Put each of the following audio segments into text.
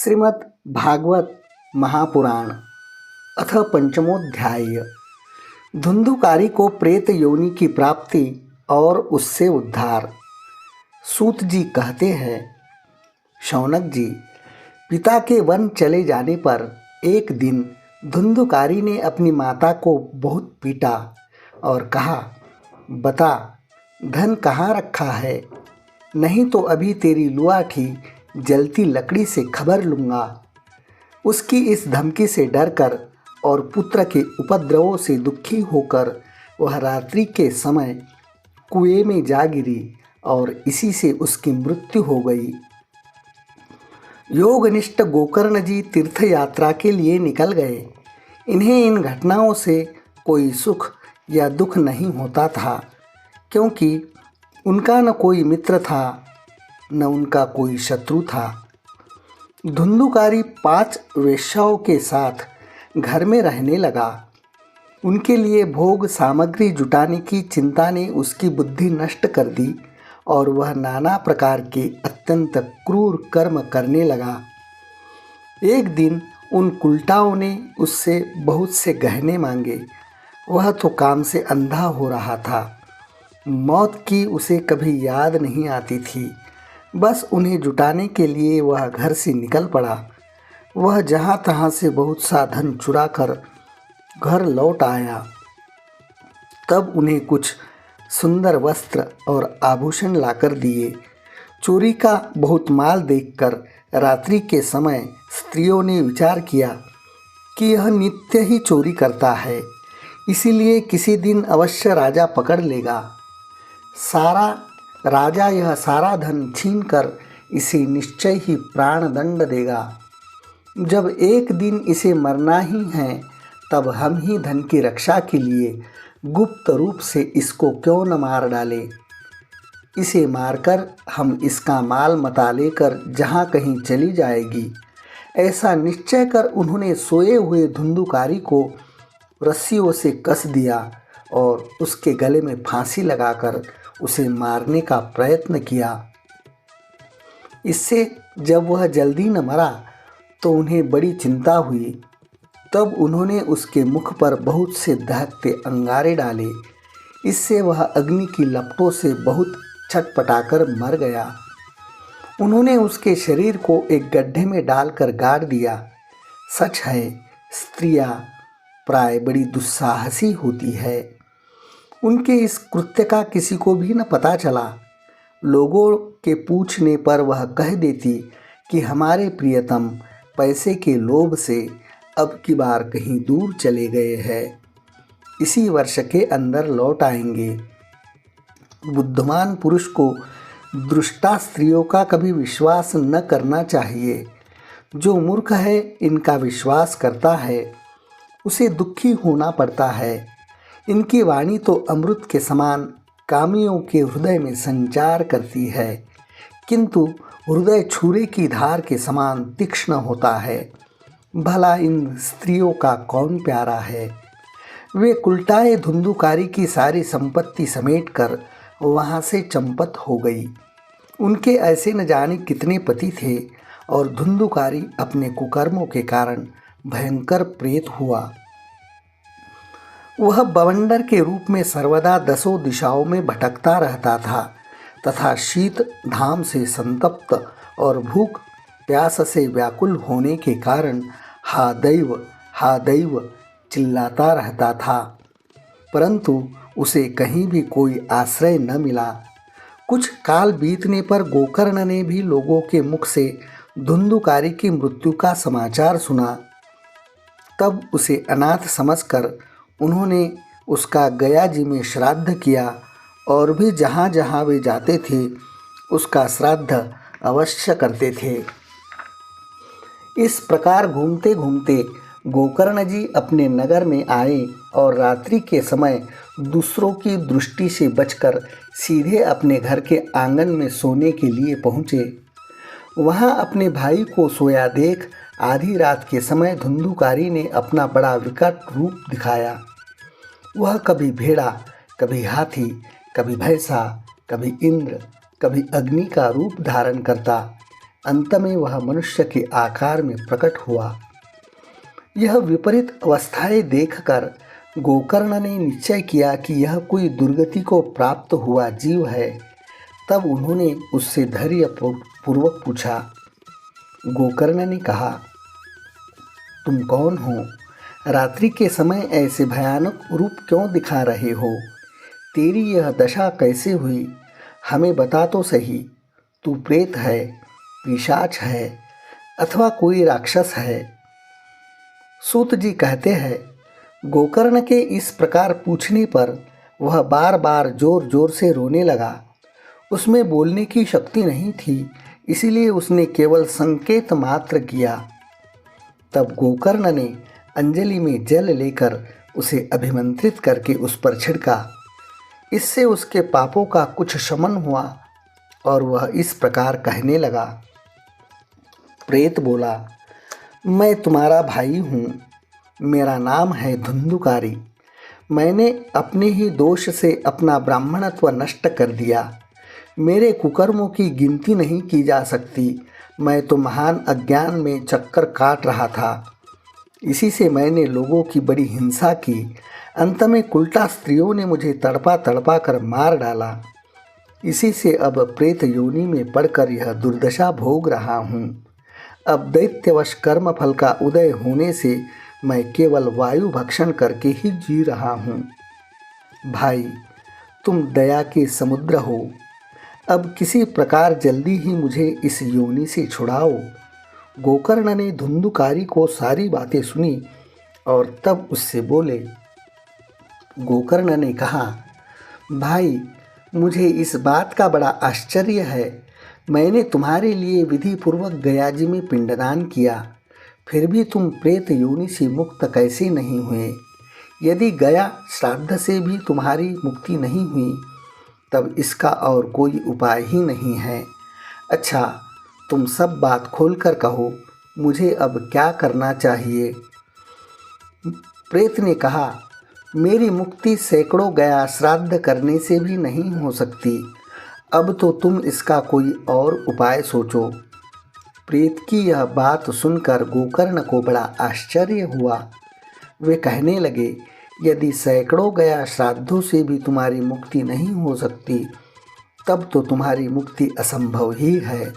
श्रीमद् भागवत महापुराण अथ पंचमोध्याय। धुंधुकारी को प्रेत योनि की प्राप्ति और उससे उद्धार। सूत जी कहते हैं, शौनक जी, पिता के वन चले जाने पर एक दिन धुंधुकारी ने अपनी माता को बहुत पीटा और कहा, बता धन कहाँ रखा है, नहीं तो अभी तेरी लुआठी जलती लकड़ी से खबर लूँगा। उसकी इस धमकी से डरकर और पुत्र के उपद्रवों से दुखी होकर वह रात्रि के समय कुएं में जा गिरी और इसी से उसकी मृत्यु हो गई। योगनिष्ठ गोकर्ण जी तीर्थ यात्रा के लिए निकल गए। इन्हें इन घटनाओं से कोई सुख या दुख नहीं होता था, क्योंकि उनका न कोई मित्र था न उनका कोई शत्रु था। धुंधुकारी 5 वेश्याओं के साथ घर में रहने लगा। उनके लिए भोग सामग्री जुटाने की चिंता ने उसकी बुद्धि नष्ट कर दी और वह नाना प्रकार के अत्यंत क्रूर कर्म करने लगा। एक दिन उन कुलटाओं ने उससे बहुत से गहने मांगे। वह तो काम से अंधा हो रहा था। मौत की उसे कभी याद नहीं आती थी। बस उन्हें जुटाने के लिए वह घर से निकल पड़ा। वह जहाँ तहाँ से बहुत सा धन चुरा कर घर लौट आया। तब उन्हें कुछ सुंदर वस्त्र और आभूषण लाकर दिए। चोरी का बहुत माल देखकर रात्रि के समय स्त्रियों ने विचार किया कि यह नित्य ही चोरी करता है, इसीलिए किसी दिन अवश्य राजा पकड़ लेगा। राजा यह सारा धन छीनकर इसे निश्चय ही प्राणदंड देगा। जब एक दिन इसे मरना ही है, तब हम ही धन की रक्षा के लिए गुप्त रूप से इसको क्यों न मार डालें। इसे मारकर हम इसका माल मता लेकर जहाँ कहीं चली जाएगी। ऐसा निश्चय कर उन्होंने सोए हुए धुंधुकारी को रस्सियों से कस दिया और उसके गले में फांसी लगाकर उसे मारने का प्रयत्न किया। इससे जब वह जल्दी न मरा तो उन्हें बड़ी चिंता हुई। तब उन्होंने उसके मुख पर बहुत से दहकते अंगारे डाले। इससे वह अग्नि की लपटों से बहुत छटपटाकर मर गया। उन्होंने उसके शरीर को एक गड्ढे में डालकर गाड़ दिया। सच है, स्त्रियां प्राय बड़ी दुस्साहसी होती है। उनके इस कृत्य का किसी को भी न पता चला। लोगों के पूछने पर वह कह देती कि हमारे प्रियतम पैसे के लोभ से अब की बार कहीं दूर चले गए हैं, इसी वर्ष के अंदर लौट आएंगे। बुद्धिमान पुरुष को दुष्टा स्त्रियों का कभी विश्वास न करना चाहिए। जो मूर्ख है, इनका विश्वास करता है, उसे दुखी होना पड़ता है। इनकी वाणी तो अमृत के समान कामियों के हृदय में संचार करती है, किंतु हृदय छुरे की धार के समान तीक्ष्ण होता है। भला इन स्त्रियों का कौन प्यारा है। वे कुलटाए धुंधुकारी की सारी संपत्ति समेटकर वहाँ से चंपत हो गई। उनके ऐसे न जाने कितने पति थे और धुंधुकारी अपने कुकर्मों के कारण भयंकर प्रेत हुआ। वह बवंडर के रूप में सर्वदा 10 दिशाओं में भटकता रहता था तथा शीत धाम से संतप्त और भूख प्यास से व्याकुल होने के कारण हा दैव चिल्लाता रहता था, परंतु उसे कहीं भी कोई आश्रय न मिला। कुछ काल बीतने पर गोकर्ण ने भी लोगों के मुख से धुंधुकारी की मृत्यु का समाचार सुना। तब उसे अनाथ समझकर उन्होंने उसका गया जी में श्राद्ध किया और भी जहाँ जहाँ वे जाते थे उसका श्राद्ध अवश्य करते थे। इस प्रकार घूमते घूमते गोकर्ण जी अपने नगर में आए और रात्रि के समय दूसरों की दृष्टि से बचकर सीधे अपने घर के आंगन में सोने के लिए पहुँचे। वहाँ अपने भाई को सोया देख आधी रात के समय धुंधुकारी ने अपना बड़ा विकट रूप दिखाया। वह कभी भेड़ा, कभी हाथी, कभी भैंसा, कभी इंद्र, कभी अग्नि का रूप धारण करता। अंत में वह मनुष्य के आकार में प्रकट हुआ। यह विपरीत अवस्थाएं देखकर गोकर्ण ने निश्चय किया कि यह कोई दुर्गति को प्राप्त हुआ जीव है। तब उन्होंने उससे धैर्य पूर्वक पूछा। गोकर्ण ने कहा, तुम कौन हो? रात्रि के समय ऐसे भयानक रूप क्यों दिखा रहे हो? तेरी यह दशा कैसे हुई? हमें बता तो सही। तू प्रेत है, पिशाच है अथवा कोई राक्षस है? सूत जी कहते हैं, गोकर्ण के इस प्रकार पूछने पर वह बार बार जोर जोर से रोने लगा। उसमें बोलने की शक्ति नहीं थी, इसीलिए उसने केवल संकेत मात्र किया। तब गोकर्ण ने अंजलि में जल लेकर उसे अभिमंत्रित करके उस पर छिड़का। इससे उसके पापों का कुछ शमन हुआ और वह इस प्रकार कहने लगा। प्रेत बोला, मैं तुम्हारा भाई हूँ। मेरा नाम है धुंधुकारी। मैंने अपने ही दोष से अपना ब्राह्मणत्व नष्ट कर दिया। मेरे कुकर्मों की गिनती नहीं की जा सकती। मैं तो महान अज्ञान में चक्कर काट रहा था। इसी से मैंने लोगों की बड़ी हिंसा की। अंत में कुलटा स्त्रियों ने मुझे तड़पा तड़पा कर मार डाला। इसी से अब प्रेत योनि में पड़कर यह दुर्दशा भोग रहा हूँ। अब दैत्यवश कर्म फल का उदय होने से मैं केवल वायु भक्षण करके ही जी रहा हूँ। भाई, तुम दया के समुद्र हो। अब किसी प्रकार जल्दी ही मुझे इस योनि से छुड़ाओ। गोकर्ण ने धुंधुकारी को सारी बातें सुनी और तब उससे बोले। गोकर्ण ने कहा, भाई, मुझे इस बात का बड़ा आश्चर्य है। मैंने तुम्हारे लिए विधि पूर्वक गया जी में पिंडदान किया, फिर भी तुम प्रेत योनि से मुक्त कैसे नहीं हुए? यदि गया श्राद्ध से भी तुम्हारी मुक्ति नहीं हुई, तब इसका और कोई उपाय ही नहीं है। अच्छा, तुम सब बात खोलकर कहो, मुझे अब क्या करना चाहिए? प्रेत ने कहा, मेरी मुक्ति सैकड़ों गया श्राद्ध करने से भी नहीं हो सकती। अब तो तुम इसका कोई और उपाय सोचो। प्रेत की यह बात सुनकर गोकर्ण को बड़ा आश्चर्य हुआ। वे कहने लगे, यदि सैकड़ों गया श्राद्धों से भी तुम्हारी मुक्ति नहीं हो सकती, तब तो तुम्हारी मुक्ति असंभव ही है।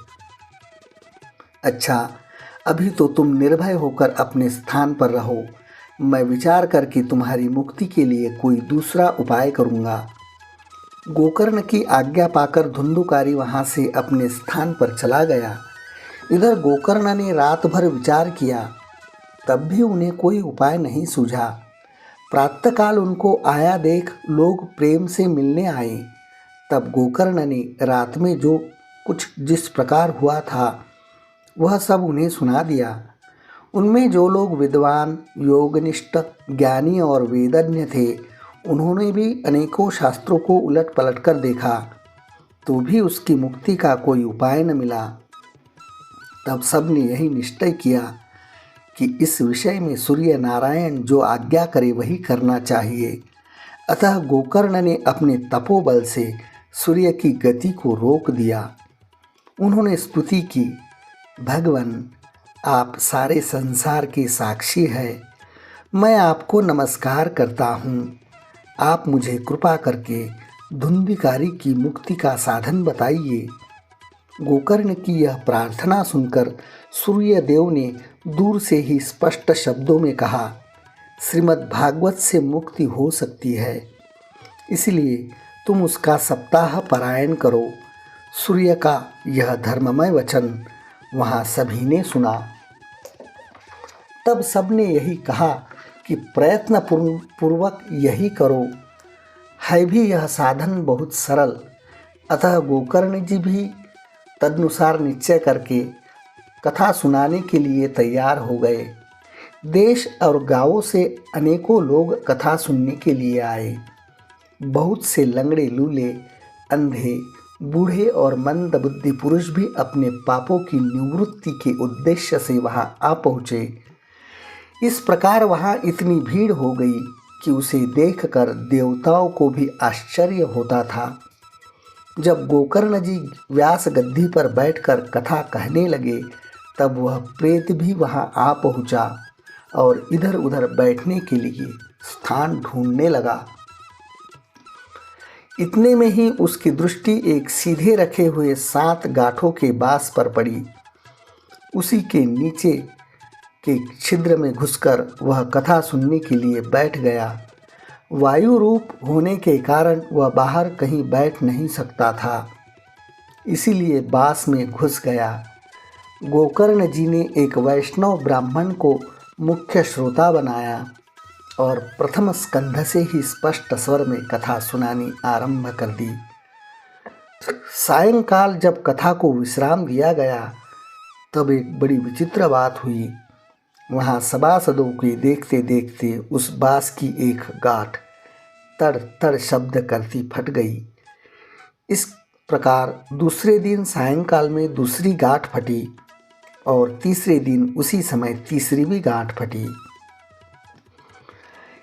अच्छा, अभी तो तुम निर्भय होकर अपने स्थान पर रहो। मैं विचार करके तुम्हारी मुक्ति के लिए कोई दूसरा उपाय करूँगा। गोकर्ण की आज्ञा पाकर धुंधुकारी वहाँ से अपने स्थान पर चला गया। इधर गोकर्ण ने रात भर विचार किया, तब भी उन्हें कोई उपाय नहीं सूझा। प्रातःकाल उनको आया देख लोग प्रेम से मिलने आए। तब गोकर्ण ने रात में जो कुछ जिस प्रकार हुआ था वह सब उन्हें सुना दिया। उनमें जो लोग विद्वान, योगनिष्ठ, ज्ञानी और वेदज्ञ थे, उन्होंने भी अनेकों शास्त्रों को उलट पलट कर देखा, तो भी उसकी मुक्ति का कोई उपाय न मिला। तब सब ने यही निश्चय किया कि इस विषय में सूर्य नारायण जो आज्ञा करे वही करना चाहिए। अतः गोकर्ण ने अपने तपोबल से सूर्य की गति को रोक दिया। उन्होंने स्तुति की, भगवान, आप सारे संसार के साक्षी हैं। मैं आपको नमस्कार करता हूँ। आप मुझे कृपा करके धुंधुकारी की मुक्ति का साधन बताइए। गोकर्ण की यह प्रार्थना सुनकर सूर्य देव ने दूर से ही स्पष्ट शब्दों में कहा, श्रीमद् भागवत से मुक्ति हो सकती है, इसलिए तुम उसका सप्ताह पारायण करो। सूर्य का यह धर्ममय वचन वहाँ सभी ने सुना। तब सबने यही कहा कि प्रयत्न पूर्वक यही करो। है भी यह साधन बहुत सरल। अतः गोकर्ण जी भी तदनुसार निश्चय करके कथा सुनाने के लिए तैयार हो गए। देश और गांवों से अनेकों लोग कथा सुनने के लिए आए। बहुत से लंगड़े, लूले, अंधे, बूढ़े और मंद बुद्धि पुरुष भी अपने पापों की निवृत्ति के उद्देश्य से वहां आ पहुँचे। इस प्रकार वहां इतनी भीड़ हो गई कि उसे देखकर देवताओं को भी आश्चर्य होता था। जब गोकर्ण जी व्यास गद्दी पर बैठकर कथा कहने लगे तब वह प्रेत भी वहां आ पहुंचा और इधर उधर बैठने के लिए स्थान ढूंढने लगा। इतने में ही उसकी दृष्टि एक सीधे रखे हुए 7 गांठों के बांस पर पड़ी। उसी के नीचे के छिद्र में घुसकर वह कथा सुनने के लिए बैठ गया। वायु रूप होने के कारण वह बाहर कहीं बैठ नहीं सकता था, इसीलिए बांस में घुस गया। गोकर्ण जी ने एक वैष्णव ब्राह्मण को मुख्य श्रोता बनाया और प्रथम स्कंध से ही स्पष्ट स्वर में कथा सुनानी आरंभ कर दी। सायंकाल जब कथा को विश्राम दिया गया तब एक बड़ी विचित्र बात हुई। वहाँ सभासदों के देखते देखते उस बांस की एक गांठ तड़ तड़ शब्द करती फट गई। इस प्रकार दूसरे दिन सायंकाल में दूसरी गांठ फटी और तीसरे दिन उसी समय तीसरी भी गांठ फटी।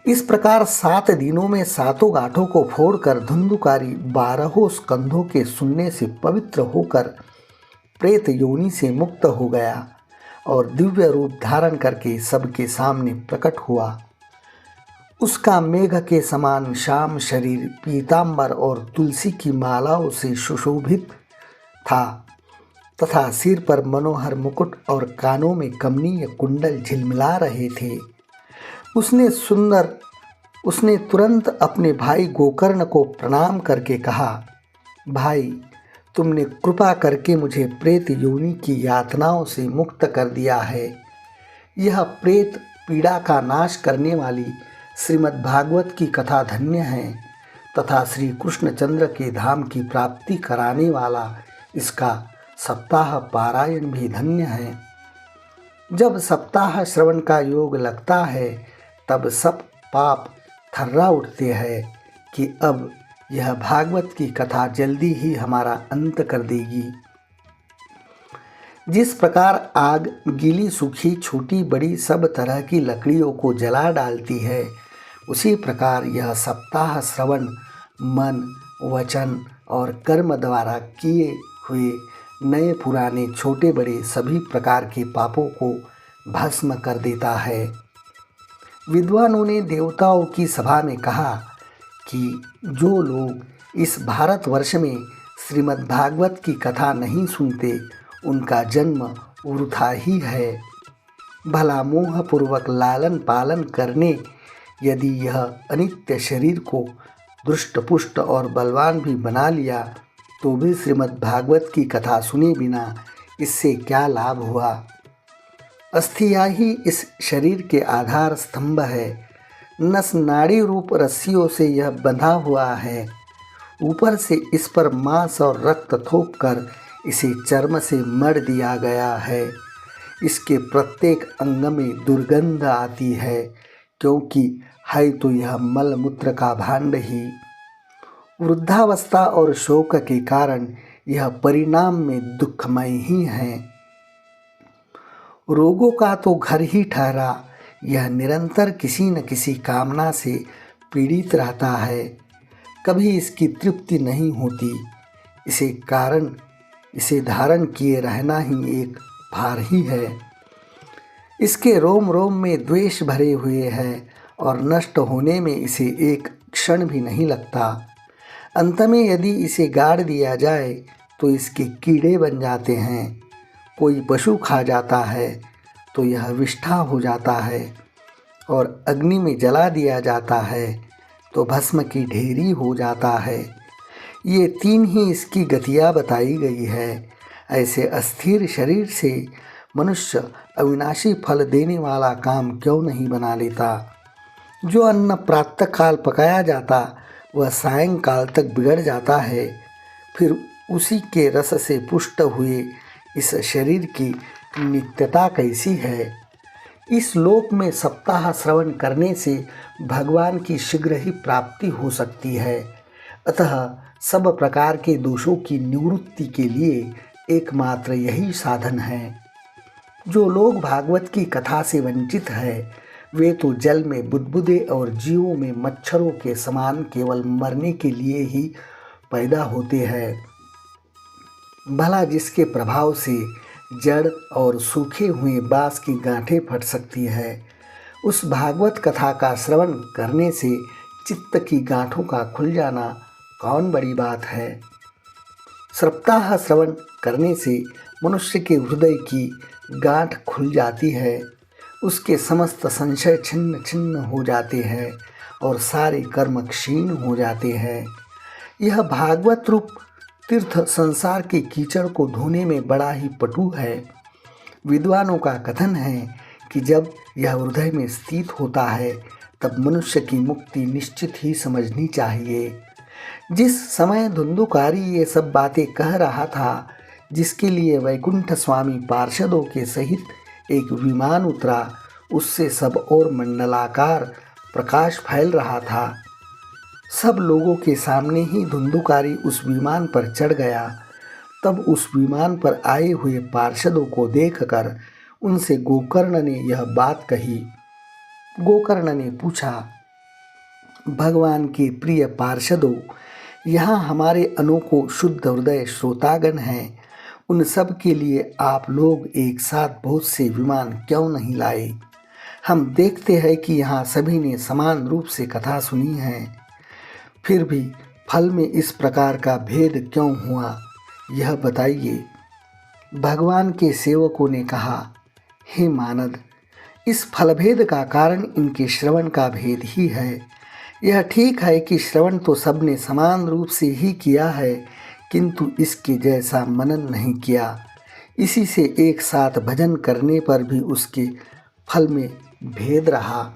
इस प्रकार 7 दिनों में 7 गांठों को फोड़कर धुंधुकारी 12 स्कंधों के सुनने से पवित्र होकर प्रेत योनि से मुक्त हो गया और दिव्य रूप धारण करके सबके सामने प्रकट हुआ। उसका मेघ के समान श्याम शरीर पीतांबर और तुलसी की मालाओं से सुशोभित था तथा सिर पर मनोहर मुकुट और कानों में कमनीय कुंडल झिलमिला रहे थे। उसने तुरंत अपने भाई गोकर्ण को प्रणाम करके कहा, भाई, तुमने कृपा करके मुझे प्रेत योनि की यातनाओं से मुक्त कर दिया है। यह प्रेत पीड़ा का नाश करने वाली श्रीमद् भागवत की कथा धन्य है तथा श्री कृष्णचंद्र के धाम की प्राप्ति कराने वाला इसका सप्ताह पारायण भी धन्य है। जब सप्ताह श्रवण का योग लगता है तब सब पाप थर्रा उठते हैं कि अब यह भागवत की कथा जल्दी ही हमारा अंत कर देगी। जिस प्रकार आग गीली सूखी छोटी बड़ी सब तरह की लकड़ियों को जला डालती है, उसी प्रकार यह सप्ताह श्रवण मन वचन और कर्म द्वारा किए हुए नए पुराने छोटे बड़े सभी प्रकार के पापों को भस्म कर देता है। विद्वानों ने देवताओं की सभा में कहा कि जो लोग इस भारतवर्ष में श्रीमद् भागवत की कथा नहीं सुनते उनका जन्म वृथा ही है। भला मोहपूर्वक लालन पालन करने यदि यह अनित्य शरीर को दुष्ट पुष्ट और बलवान भी बना लिया तो भी श्रीमद् भागवत की कथा सुने बिना इससे क्या लाभ हुआ। अस्थियाँ ही इस शरीर के आधार स्तंभ है। नस नाड़ी रूप रस्सियों से यह बंधा हुआ है। ऊपर से इस पर मांस और रक्त थोप कर इसे चर्म से मढ़ दिया गया है। इसके प्रत्येक अंग में दुर्गंध आती है क्योंकि है तो यह मल मूत्र का भांड ही। वृद्धावस्था और शोक के कारण यह परिणाम में दुखमय ही है। रोगों का तो घर ही ठहरा यह निरंतर किसी न किसी कामना से पीड़ित रहता है, कभी इसकी तृप्ति नहीं होती। इसे धारण किए रहना ही एक भार ही है। इसके रोम रोम में द्वेष भरे हुए है और नष्ट होने में इसे एक क्षण भी नहीं लगता। अंत में यदि इसे गाड़ दिया जाए तो इसके कीड़े बन जाते हैं। कोई पशु खा जाता है तो यह विष्ठा हो जाता है और अग्नि में जला दिया जाता है तो भस्म की ढेरी हो जाता है। ये 3 ही इसकी गतियाँ बताई गई है। ऐसे अस्थिर शरीर से मनुष्य अविनाशी फल देने वाला काम क्यों नहीं बना लेता। जो अन्न प्रातःकाल पकाया जाता वह सायंकाल तक बिगड़ जाता है, फिर उसी के रस से पुष्ट हुए इस शरीर की नित्यता कैसी है। इस लोक में सप्ताह श्रवण करने से भगवान की शीघ्र ही प्राप्ति हो सकती है। अतः सब प्रकार के दोषों की निवृत्ति के लिए एकमात्र यही साधन है। जो लोग भागवत की कथा से वंचित है वे तो जल में बुदबुदे और जीवों में मच्छरों के समान केवल मरने के लिए ही पैदा होते हैं। भला जिसके प्रभाव से जड़ और सूखे हुए बांस की गांठें फट सकती है, उस भागवत कथा का श्रवण करने से चित्त की गांठों का खुल जाना कौन बड़ी बात है। सप्ताह श्रवण करने से मनुष्य के हृदय की गांठ खुल जाती है, उसके समस्त संशय छिन्न छिन्न हो जाते हैं और सारे कर्म क्षीण हो जाते हैं। यह भागवत रूप तीर्थ संसार के कीचड़ को धोने में बड़ा ही पटु है। विद्वानों का कथन है कि जब यह हृदय में स्थित होता है तब मनुष्य की मुक्ति निश्चित ही समझनी चाहिए। जिस समय धुंधुकारी ये सब बातें कह रहा था, जिसके लिए वैकुंठ स्वामी पार्षदों के सहित एक विमान उतरा, उससे सब और मंडलाकार प्रकाश फैल रहा था। सब लोगों के सामने ही धुंधुकारी उस विमान पर चढ़ गया। तब उस विमान पर आए हुए पार्षदों को देखकर उनसे गोकर्ण ने यह बात कही। गोकर्ण ने पूछा, भगवान के प्रिय पार्षदों, यहाँ हमारे अनोखो शुद्ध हृदय श्रोतागण हैं, उन सब के लिए आप लोग एक साथ बहुत से विमान क्यों नहीं लाए। हम देखते हैं कि यहाँ सभी ने समान रूप से कथा सुनी है, फिर भी फल में इस प्रकार का भेद क्यों हुआ, यह बताइए। भगवान के सेवकों ने कहा, हे मानद, इस फलभेद का कारण इनके श्रवण का भेद ही है। यह ठीक है कि श्रवण तो सबने समान रूप से ही किया है, किंतु इसके जैसा मनन नहीं किया। इसी से एक साथ भजन करने पर भी उसके फल में भेद रहा।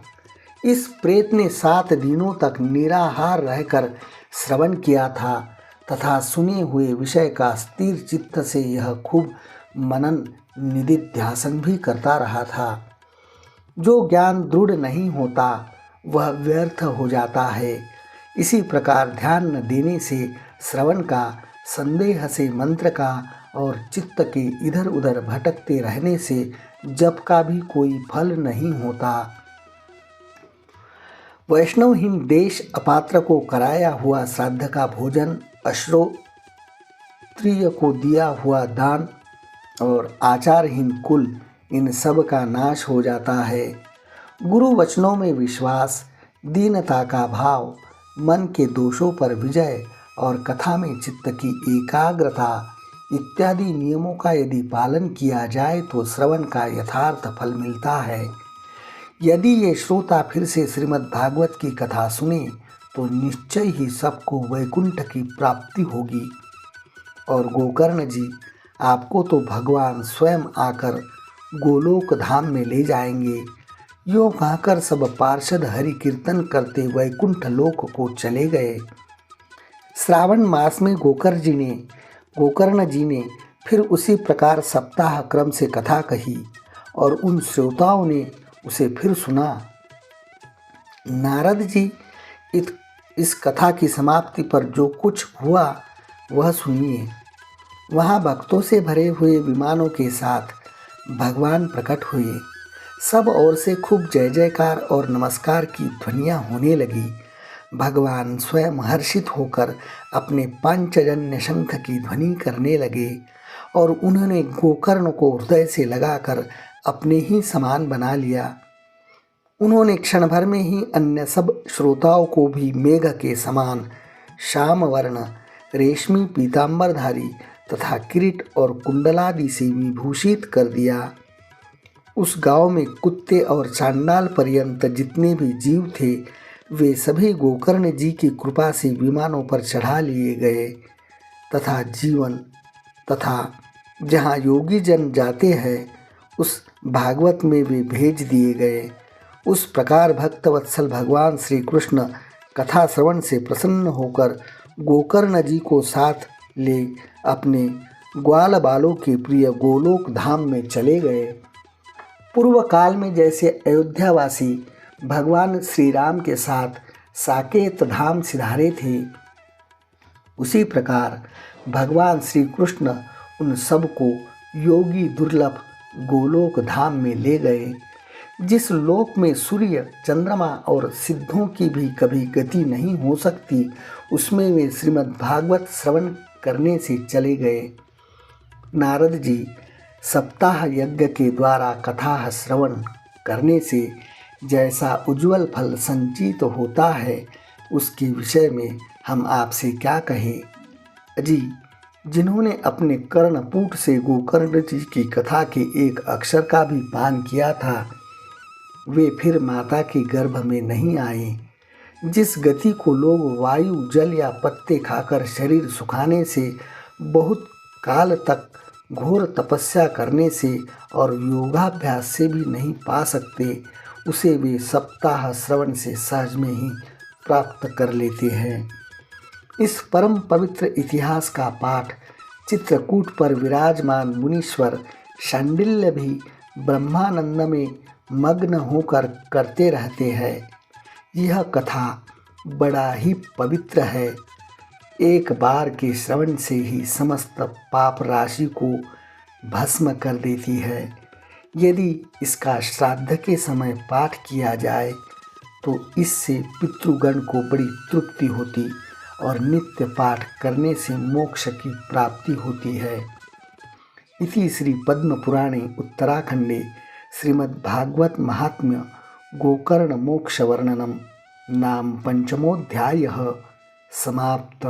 इस प्रेत ने 7 दिनों तक निराहार रहकर श्रवण किया था तथा सुने हुए विषय का स्थिर चित्त से यह खूब मनन निधिध्यासन भी करता रहा था। जो ज्ञान दृढ़ नहीं होता वह व्यर्थ हो जाता है। इसी प्रकार ध्यान न देने से, श्रवण का, संदेह से मंत्र का और चित्त के इधर उधर भटकते रहने से जप का भी कोई फल नहीं होता। वैष्णवहीन देश अपात्र को कराया हुआ श्राद्ध का भोजन, अश्रोत्रिय को दिया हुआ दान और आचारहीन कुल, इन सब का नाश हो जाता है। गुरु वचनों में विश्वास, दीनता का भाव, मन के दोषों पर विजय और कथा में चित्त की एकाग्रता इत्यादि नियमों का यदि पालन किया जाए तो श्रवण का यथार्थ फल मिलता है। यदि ये श्रोता फिर से श्रीमद् भागवत की कथा सुने तो निश्चय ही सबको वैकुंठ की प्राप्ति होगी। और गोकर्ण जी, आपको तो भगवान स्वयं आकर गोलोक धाम में ले जाएंगे। यूँ कहकर सब पार्षद हरि कीर्तन करते वैकुंठ लोक को चले गए। श्रावण मास में गोकर्ण जी ने फिर उसी प्रकार सप्ताह क्रम से कथा कही और उन श्रोताओं ने उसे फिर सुना। नारद जी, इस कथा की समाप्ति पर जो कुछ हुआ वह सुनिए। वहाँ भक्तों से भरे हुए विमानों के साथ भगवान प्रकट हुए। सब ओर से खूब जय जयकार और नमस्कार की ध्वनियाँ होने लगी। भगवान स्वयं हर्षित होकर अपने पांचजन्य शंख की ध्वनि करने लगे और उन्होंने गोकर्ण को हृदय से लगाकर अपने ही समान बना लिया। उन्होंने क्षण भर में ही अन्य सब श्रोताओं को भी मेघ के समान श्याम वर्ण, रेशमी पीतांबरधारी तथा किरीट और कुंडलादि से विभूषित कर दिया। उस गांव में कुत्ते और चांडाल पर्यंत जितने भी जीव थे, वे सभी गोकर्ण जी की कृपा से विमानों पर चढ़ा लिए गए तथा जहाँ योगी जन जाते हैं उस भागवत में वे भेज दिए गए। उस प्रकार भक्तवत्सल भगवान श्री कृष्ण कथा श्रवण से प्रसन्न होकर गोकर्ण जी को साथ ले अपने ग्वाल बालों के प्रिय गोलोक धाम में चले गए। पूर्व काल में जैसे अयोध्यावासी भगवान श्री राम के साथ साकेत धाम सिधारे थे, उसी प्रकार भगवान श्री कृष्ण उन सब को योगी दुर्लभ गोलोक धाम में ले गए। जिस लोक में सूर्य, चंद्रमा और सिद्धों की भी कभी गति नहीं हो सकती, उसमें वे श्रीमद् भागवत श्रवण करने से चले गए। नारद जी सप्ताह यज्ञ के द्वारा कथा श्रवण करने से जैसा उज्जवल फल संचित होता है, उसके विषय में हम आपसे क्या कहें। अजी, जिन्होंने अपने कर्णपूट से गोकर्ण जी की कथा के एक अक्षर का भी पान किया था, वे फिर माता के गर्भ में नहीं आए। जिस गति को लोग वायु, जल या पत्ते खाकर शरीर सुखाने से, बहुत काल तक घोर तपस्या करने से और योगाभ्यास से भी नहीं पा सकते, उसे वे सप्ताह श्रवण से सहज में ही प्राप्त कर लेते हैं। इस परम पवित्र इतिहास का पाठ चित्रकूट पर विराजमान मुनीश्वर शांडिल्य भी ब्रह्मानंद में मग्न होकर करते रहते हैं। यह कथा बड़ा ही पवित्र है। एक बार के श्रवण से ही समस्त पाप राशि को भस्म कर देती है। यदि इसका श्राद्ध के समय पाठ किया जाए तो इससे पितृगण को बड़ी तृप्ति होती और नित्य पाठ करने से मोक्ष की प्राप्ति होती है। इति श्री पद्म पुराणे उत्तराखंडे श्रीमद्भागवत महात्म्य गोकर्ण मोक्ष वर्णनम नाम पंचमोऽध्यायः समाप्त।